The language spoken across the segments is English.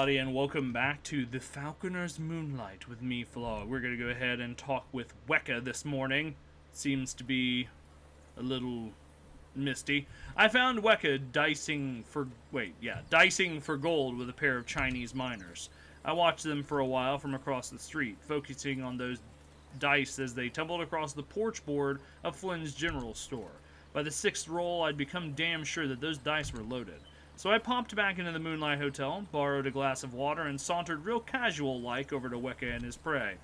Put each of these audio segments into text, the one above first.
everybody, and welcome back to the Falconers Moonlight with me, Flaw. We're going to go ahead and talk with Weka this morning. Seems to be a little misty. I found Weka dicing for gold with a pair of Chinese miners. I watched them for a while from across the street, focusing on those dice as they tumbled across the porch board of Flynn's general store. By the sixth roll, I'd become damn sure that those dice were loaded. So I popped back into the Moonlight Hotel, borrowed a glass of water, and sauntered real casual-like over to Weka and his prey.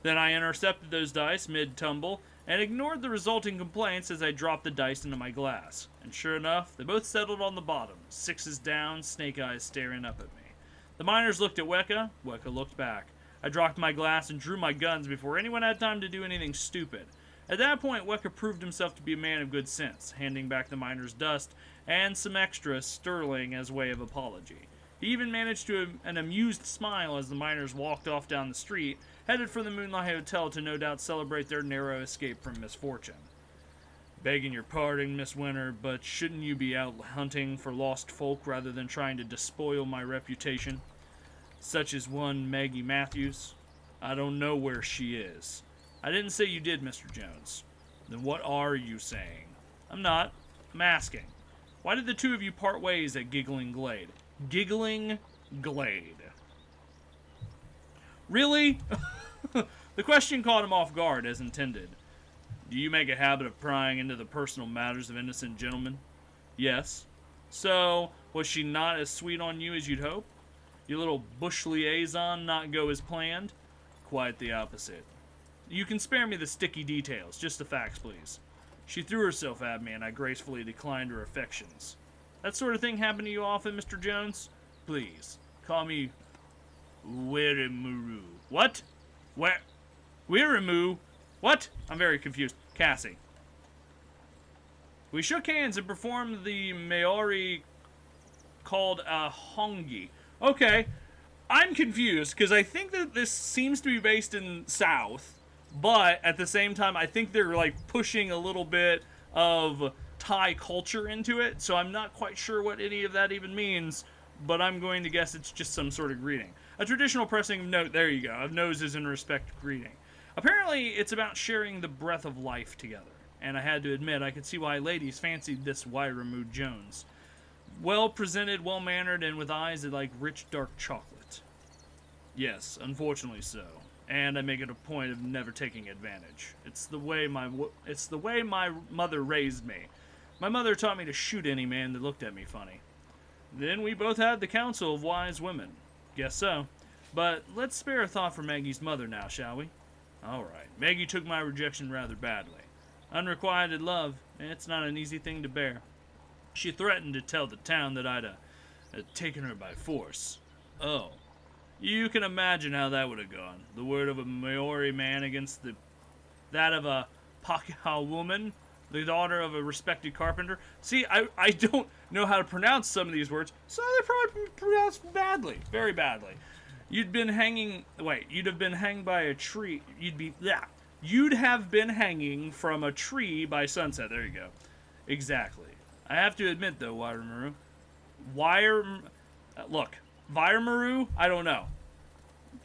Then I intercepted those dice mid-tumble, and ignored the resulting complaints as I dropped the dice into my glass. And sure enough, they both settled on the bottom, sixes down, snake eyes staring up at me. The miners looked at Weka, Weka looked back. I dropped my glass and drew my guns before anyone had time to do anything stupid. At that point, Weka proved himself to be a man of good sense, handing back the miners' dust and some extra sterling as way of apology. He even managed to an amused smile as the miners walked off down the street, headed for the Moonlight Hotel to no doubt celebrate their narrow escape from misfortune. Begging your pardon, Miss Winter, but shouldn't you be out hunting for lost folk rather than trying to despoil my reputation? Such as one Maggie Matthews. I don't know where she is. I didn't say you did, Mr. Jones. Then what are you saying? I'm not. I'm asking. Why did the two of you part ways at Giggling Glade? Giggling Glade. Really? The question caught him off guard, as intended. Do you make a habit of prying into the personal matters of innocent gentlemen? Yes. So, was she not as sweet on you as you'd hope? Your little bush liaison not go as planned? Quite the opposite. You can spare me the sticky details, just the facts, please. She threw herself at me, and I gracefully declined her affections. That sort of thing happen to you often, Mr. Jones? Please, call me Wiremu. What? Wiremu? What? I'm very confused. Cassie. We shook hands and performed the Maori called a hongi. Okay, I'm confused, because I think that this seems to be based in South. But at the same time, I think they're like pushing a little bit of Thai culture into it, so I'm not quite sure what any of that even means, but I'm going to guess it's just some sort of greeting. A traditional pressing of note, there you go, of noses in respect greeting. Apparently, it's about sharing the breath of life together, and I had to admit, I could see why ladies fancied this Wiremu Jones. Well-presented, well-mannered, and with eyes that like rich dark chocolate. Yes, unfortunately so. And I make it a point of never taking advantage. It's the way my mother raised me. My mother taught me to shoot any man that looked at me funny. Then we both had the counsel of wise women. Guess so. But let's spare a thought for Maggie's mother now, shall we? Alright, Maggie took my rejection rather badly. Unrequited love, it's not an easy thing to bear. She threatened to tell the town that I'd taken her by force. Oh. You can imagine how that would have gone. The word of a Maori man against that of a Pakeha woman, the daughter of a respected carpenter. See, I don't know how to pronounce some of these words, so they're probably pronounced badly, very badly. You'd have been hanging by a tree. You'd have been hanging from a tree by sunset. There you go. Exactly. I have to admit, though, Wiremu. Wiremu? I don't know.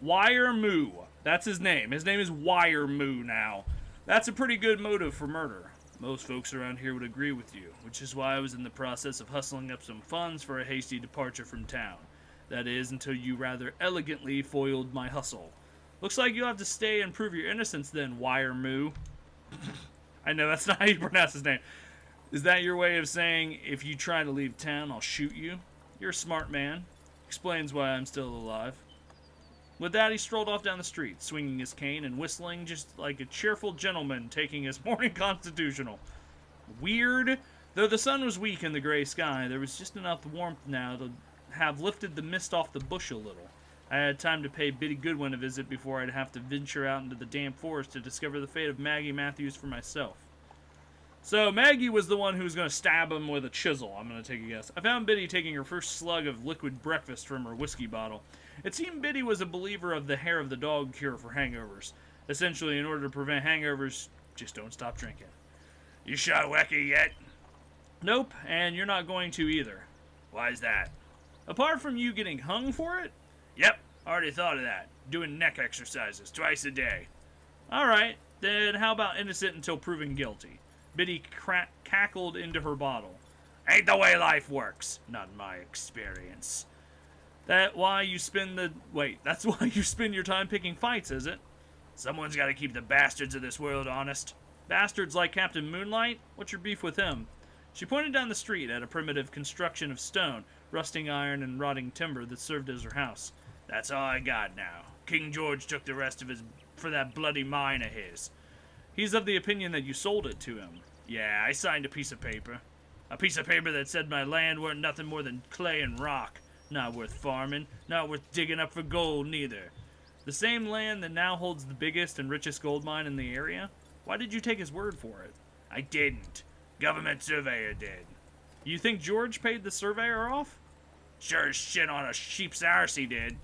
Wiremu. That's his name. His name is Wiremu now. That's a pretty good motive for murder. Most folks around here would agree with you, which is why I was in the process of hustling up some funds for a hasty departure from town. That is, until you rather elegantly foiled my hustle. Looks like you'll have to stay and prove your innocence then, Wiremu. I know that's not how you pronounce his name. Is that your way of saying, if you try to leave town, I'll shoot you? You're a smart man. Explains why I'm still alive. With that, he strolled off down the street, swinging his cane and whistling just like a cheerful gentleman taking his morning constitutional. Weird. Though the sun was weak in the gray sky, there was just enough warmth now to have lifted the mist off the bush a little. I had time to pay Biddy Goodwin a visit before I'd have to venture out into the damp forest to discover the fate of Maggie Matthews for myself. So, Maggie was the one who was going to stab him with a chisel, I'm going to take a guess. I found Biddy taking her first slug of liquid breakfast from her whiskey bottle. It seemed Biddy was a believer of the hair of the dog cure for hangovers. Essentially, in order to prevent hangovers, just don't stop drinking. You shot Weka yet? Nope, and you're not going to either. Why's that? Apart from you getting hung for it, Yep, already thought of that. Doing neck exercises twice a day. Alright, then how about innocent until proven guilty? Biddy cackled into her bottle. Ain't the way life works. Not in my experience. That's why you spend your time picking fights, is it? Someone's gotta keep the bastards of this world honest. Bastards like Captain Moonlight? What's your beef with him? She pointed down the street at a primitive construction of stone, rusting iron, and rotting timber that served as her house. That's all I got now. King George took the rest of his for that bloody mine of his. He's of the opinion that you sold it to him. Yeah, I signed a piece of paper. A piece of paper that said my land weren't nothing more than clay and rock. Not worth farming, not worth digging up for gold neither. The same land that now holds the biggest and richest gold mine in the area? Why did you take his word for it? I didn't. Government surveyor did. You think George paid the surveyor off? Sure as shit on a sheep's arse he did.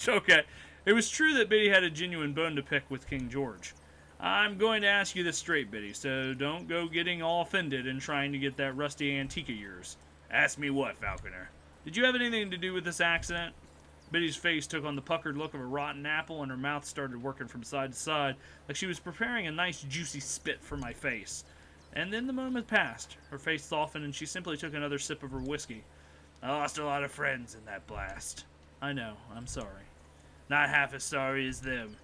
Okay. It was true that Biddy had a genuine bone to pick with King George. I'm going to ask you this straight, Biddy, so don't go getting all offended and trying to get that rusty antique of yours. Ask me what, Falconer? Did you have anything to do with this accident? Biddy's face took on the puckered look of a rotten apple, and her mouth started working from side to side, like she was preparing a nice juicy spit for my face. And then the moment passed. Her face softened, and she simply took another sip of her whiskey. I lost a lot of friends in that blast. I know. I'm sorry. Not half as sorry as them.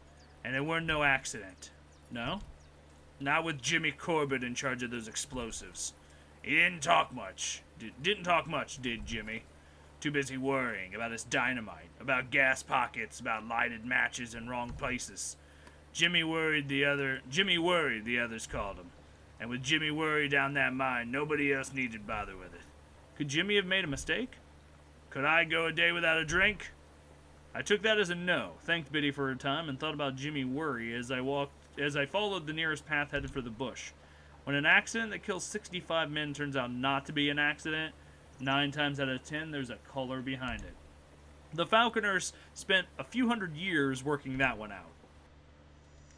And it weren't no accident. No? Not with Jimmy Corbett in charge of those explosives. He didn't talk much. Didn't talk much, did Jimmy? Too busy worrying about his dynamite, about gas pockets, about lighted matches in wrong places. Jimmy worried, the others called him. And with Jimmy worried down that mine, nobody else needed to bother with it. Could Jimmy have made a mistake? Could I go a day without a drink? I took that as a no, thanked Biddy for her time, and thought about Jimmy Worry as I followed the nearest path headed for the bush. When an accident that kills 65 men turns out not to be an accident, 9 times out of 10, there's a color behind it. The Falconers spent a few hundred years working that one out.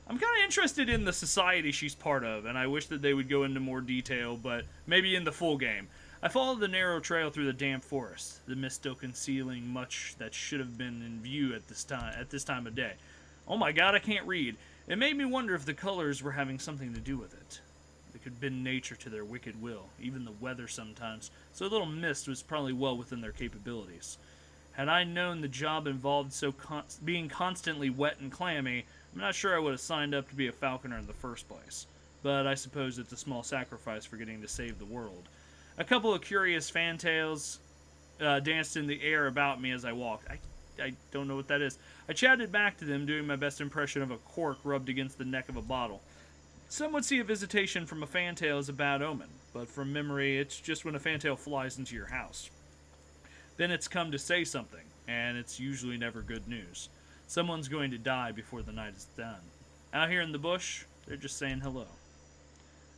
I'm kind of interested in the society she's part of, and I wish that they would go into more detail, but maybe in the full game. I followed the narrow trail through the damp forest, the mist still concealing much that should have been in view at this time of day. Oh my god, I can't read. It made me wonder if the colors were having something to do with it. They could bend nature to their wicked will, even the weather sometimes, so a little mist was probably well within their capabilities. Had I known the job involved being constantly wet and clammy, I'm not sure I would have signed up to be a falconer in the first place. But I suppose it's a small sacrifice for getting to save the world. A couple of curious fantails danced in the air about me as I walked. I don't know what that is. I chatted back to them, doing my best impression of a cork rubbed against the neck of a bottle. Some would see a visitation from a fantail as a bad omen, but from memory, it's just when a fantail flies into your house. Then it's come to say something, and it's usually never good news. Someone's going to die before the night is done. Out here in the bush, they're just saying hello.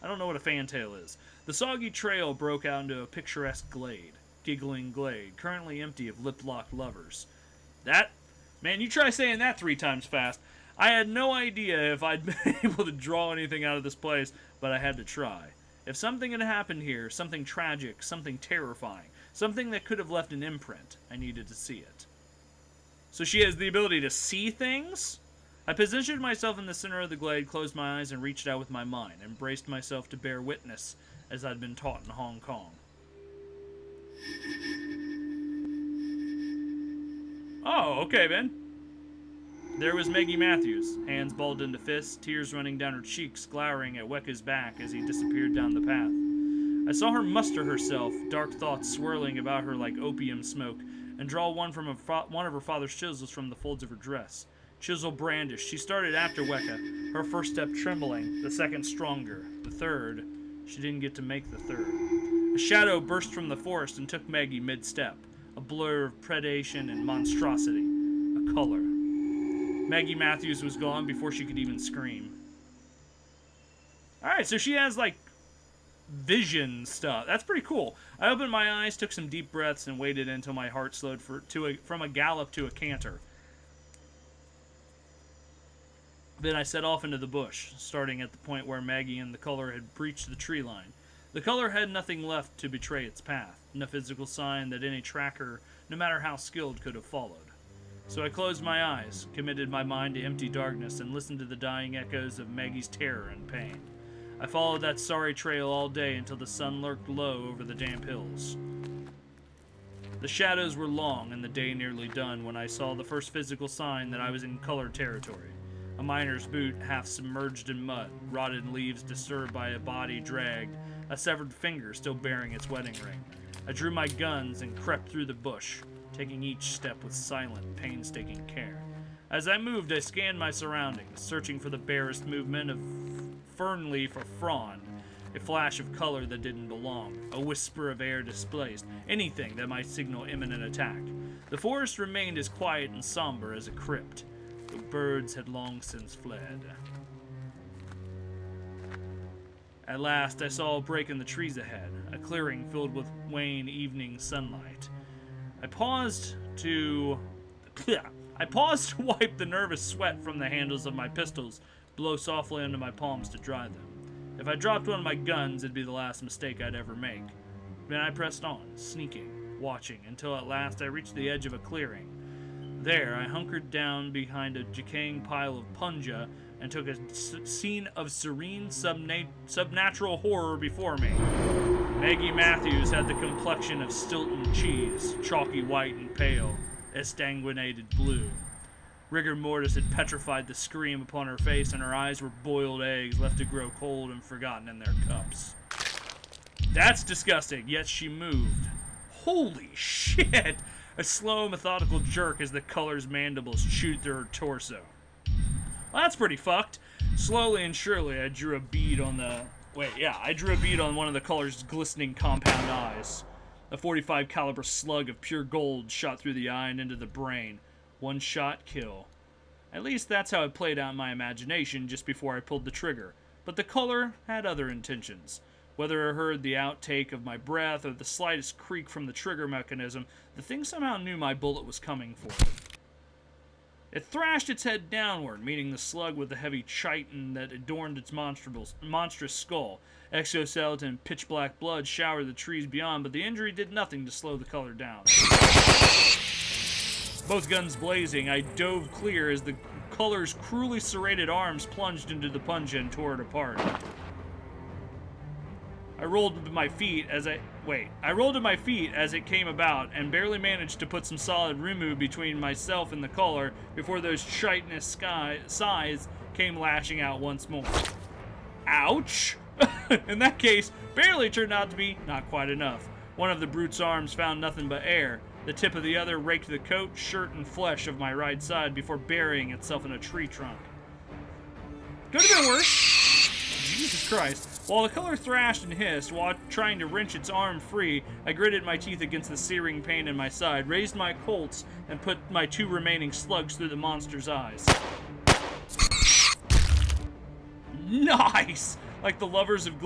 I don't know what a fantail is. The soggy trail broke out into a picturesque glade, giggling glade, currently empty of lip-locked lovers. Man, you try saying that 3 times fast. I had no idea if I'd been able to draw anything out of this place, but I had to try. If something had happened here, something tragic, something terrifying, something that could have left an imprint, I needed to see it. So she has the ability to see things? I positioned myself in the center of the glade, closed my eyes, and reached out with my mind, and braced myself to bear witness, as I'd been taught in Hong Kong. Oh, okay, Ben. There was Maggie Matthews, hands balled into fists, tears running down her cheeks, glowering at Weka's back as he disappeared down the path. I saw her muster herself, dark thoughts swirling about her like opium smoke, and draw one of her father's chisels from the folds of her dress. Chisel brandished, she started after Weka, her first step trembling, the second stronger, the third. She didn't get to make the third. A shadow burst from the forest and took Maggie mid-step, a blur of predation and monstrosity, a color. Maggie Matthews was gone before she could even scream. Alright, so she has, like, vision stuff. That's pretty cool. I opened my eyes, took some deep breaths, and waited until my heart slowed from a gallop to a canter. Then I set off into the bush, starting at the point where Maggie and the color had breached the tree line. The color had nothing left to betray its path, no physical sign that any tracker no matter how skilled, could have followed. So I closed my eyes, committed my mind to empty darkness, and listened to the dying echoes of Maggie's terror and pain. I followed that sorry trail all day until the sun lurked low over the damp hills. The shadows were long and the day nearly done when I saw the first physical sign that I was in color territory. A miner's boot half submerged in mud, rotted leaves disturbed by a body dragged, a severed finger still bearing its wedding ring. I drew my guns and crept through the bush, taking each step with silent, painstaking care. As I moved, I scanned my surroundings, searching for the barest movement of fern leaf or frond, a flash of color that didn't belong, a whisper of air displaced, anything that might signal imminent attack. The forest remained as quiet and somber as a crypt. The birds had long since fled. At last, I saw a break in the trees ahead, a clearing filled with wan evening sunlight. I paused to wipe the nervous sweat from the handles of my pistols, blow softly into my palms to dry them. If I dropped one of my guns, it'd be the last mistake I'd ever make. Then I pressed on, sneaking, watching, until at last I reached the edge of a clearing. There, I hunkered down behind a decaying pile of punja and took a scene of serene subnatural horror before me. Maggie Matthews had the complexion of Stilton cheese, chalky white and pale, exsanguinated blue. Rigor mortis had petrified the scream upon her face, and her eyes were boiled eggs left to grow cold and forgotten in their cups. That's disgusting, yet she moved. Holy shit! A slow, methodical jerk as the color's mandibles chewed through her torso. Well, that's pretty fucked. Slowly and surely, I drew a bead on one of the color's glistening compound eyes. A .45 caliber slug of pure gold shot through the eye and into the brain. One shot kill. At least that's how it played out in my imagination just before I pulled the trigger. But the color had other intentions. Whether I heard the outtake of my breath or the slightest creak from the trigger mechanism, the thing somehow knew my bullet was coming for it. It thrashed its head downward, meeting the slug with the heavy chitin that adorned its monstrous skull. Exoskeleton pitch-black blood showered the trees beyond, but the injury did nothing to slow the color down. Both guns blazing, I dove clear as the color's cruelly serrated arms plunged into the punja and tore it apart. I rolled to my feet as it came about and barely managed to put some solid Wiremu between myself and the color before those chitinous sighs came lashing out once more. Ouch! In that case, barely turned out to be not quite enough. One of the brute's arms found nothing but air. The tip of the other raked the coat, shirt, and flesh of my right side before burying itself in a tree trunk. Could have been worse. Jesus Christ. While the color thrashed and hissed while trying to wrench its arm free, I gritted my teeth against the searing pain in my side, raised my Colts, and put my two remaining slugs through the monster's eyes. Nice! Like the lovers of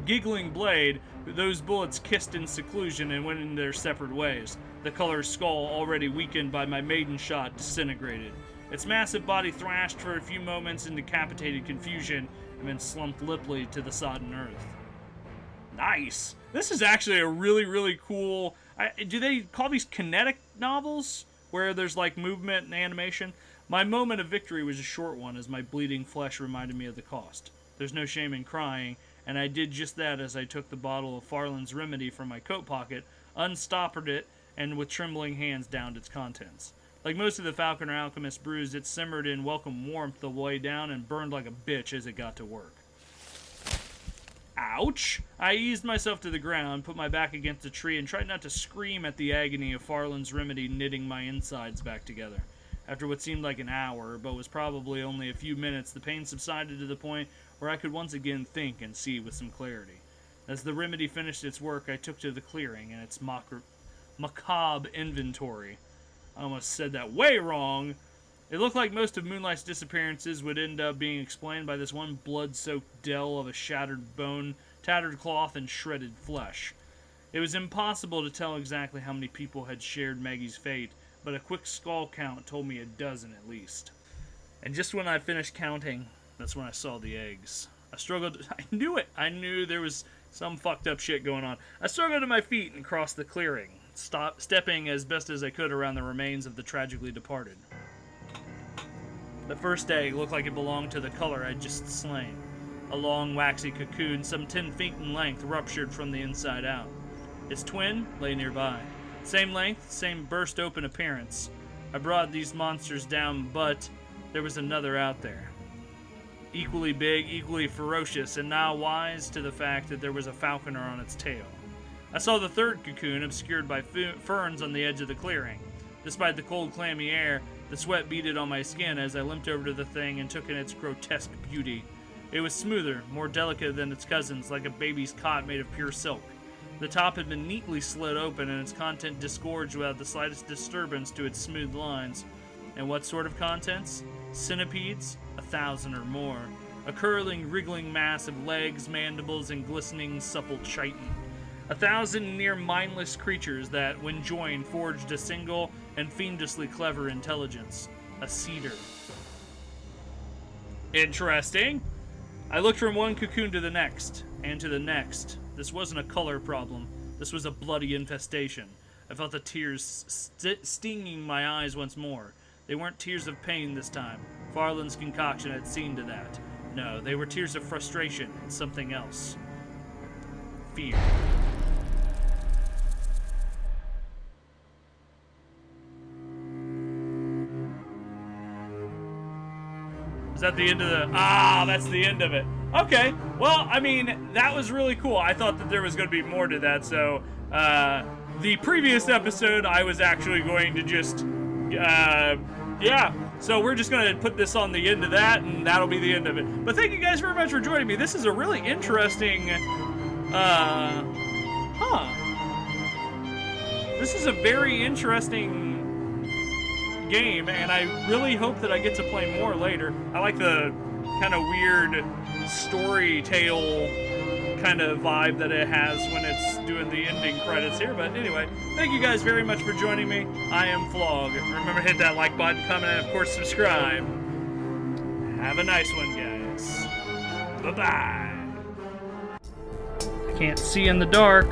giggling blade, those bullets kissed in seclusion and went in their separate ways. The color's skull, already weakened by my maiden shot, disintegrated. Its massive body thrashed for a few moments in decapitated confusion, and then slumped limply to the sodden earth. Nice! This is actually a really, really cool... do they call these kinetic novels? Where there's like movement and animation? My moment of victory was a short one, as my bleeding flesh reminded me of the cost. There's no shame in crying, and I did just that as I took the bottle of Farland's remedy from my coat pocket, unstoppered it, and with trembling hands downed its contents. Like most of the Falconer Alchemist brews, it simmered in welcome warmth the way down and burned like a bitch as it got to work. Ouch! I eased myself to the ground, put my back against a tree, and tried not to scream at the agony of Farland's remedy knitting my insides back together. After what seemed like an hour, but was probably only a few minutes, the pain subsided to the point where I could once again think and see with some clarity. As the remedy finished its work, I took to the clearing and its macabre inventory. I almost said that way wrong. It looked like most of Moonlight's disappearances would end up being explained by this one blood-soaked dell of a shattered bone, tattered cloth, and shredded flesh. It was impossible to tell exactly how many people had shared Maggie's fate, but a quick skull count told me a dozen at least. And just when I finished counting, that's when I saw the eggs. I struggled. I knew it. I knew there was some fucked up shit going on. I struggled to my feet and crossed the clearing. stepping as best as I could around the remains of the tragically departed. The first egg looked like it belonged to the color I'd just slain. A long, waxy cocoon, some 10 feet in length, ruptured from the inside out. Its twin lay nearby. Same length, same burst-open appearance. I brought these monsters down, but there was another out there. Equally big, equally ferocious, and now wise to the fact that there was a falconer on its tail. I saw the third cocoon obscured by ferns on the edge of the clearing. Despite the cold, clammy air, the sweat beaded on my skin as I limped over to the thing and took in its grotesque beauty. It was smoother, more delicate than its cousins, like a baby's cot made of pure silk. The top had been neatly slit open and its content disgorged without the slightest disturbance to its smooth lines. And what sort of contents? Centipedes? 1,000 or more. A curling, wriggling mass of legs, mandibles, and glistening, supple chitin. 1,000 near mindless creatures that, when joined, forged a single and fiendishly clever intelligence. A cedar. Interesting. I looked from one cocoon to the next, and to the next. This wasn't a color problem. This was a bloody infestation. I felt the tears stinging my eyes once more. They weren't tears of pain this time. Farland's concoction had seen to that. No, they were tears of frustration and something else. Fear. Is that the end of the... Ah, that's the end of it. Okay, well, I mean, that was really cool. I thought that there was going to be more to that, so... the previous episode, I was actually going to just... yeah, so we're just going to put this on the end of that, and that'll be the end of it. But thank you guys very much for joining me. This is a really interesting... This is a very interesting game, and I really hope that I get to play more later. I like the kind of weird story tale kind of vibe that it has when it's doing the ending credits here. But anyway, thank you guys very much for joining me. I am Flog. Remember to hit that like button, comment, and of course subscribe. Have a nice one, guys. Bye-bye. I can't see in the dark.